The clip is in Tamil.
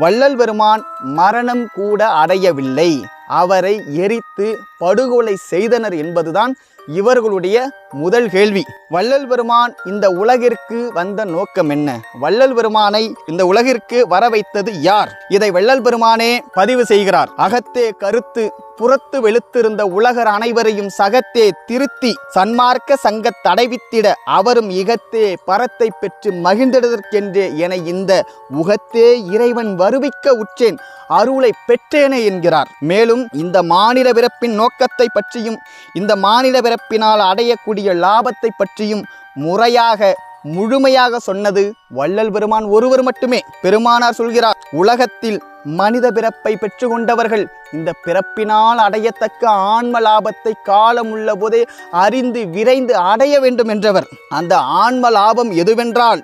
வள்ளல் பெருமான் மரணம் கூட அடையவில்லை, அவரை எரித்து படுகொலை செய்தனர் என்பதுதான் இவர்களுடைய முதல் கேள்வி. வள்ளல் பெருமான் இந்த உலகிற்கு வந்த நோக்கம் என்ன? வள்ளல் பெருமானை இந்த உலகிற்கு வர வைத்தது யார்? இதை வள்ளல் பெருமானே பதிவு செய்கிறார். அகத்தே கருத்து புறத்து வெளுத்திருந்த உலகர் அனைவரையும் சகத்தே திருத்தி சன்மார்க்க சங்க தடைவித்திட அவரும் இகத்தே பரத்தை பெற்று மகிழ்ந்திடுதற்கென்றே என இந்த உகத்தே இறைவன் வருவிக்க உற்றேன் அருளை பெற்றேனே என்கிறார். மேலும் இந்த மானிட பிறப்பின் நோக்கத்தை பற்றியும் இந்த மானிட பிறப்பினால் அடையக்கூடிய லாபத்தை பற்றியும் முழுமையாக சொன்னது வள்ளல் பெருமான் ஒருவர் மட்டுமே. பெருமானார் சொல்கிறார், உலகத்தில் மனித பிறப்பை பெற்று கொண்டவர்கள் இந்த பிறப்பினால் அடையத்தக்க ஆன்ம லாபத்தை காலம் உள்ள போதே அறிந்து விரைந்து அடைய வேண்டும் என்றவர். அந்த ஆன்ம லாபம் எதுவென்றால்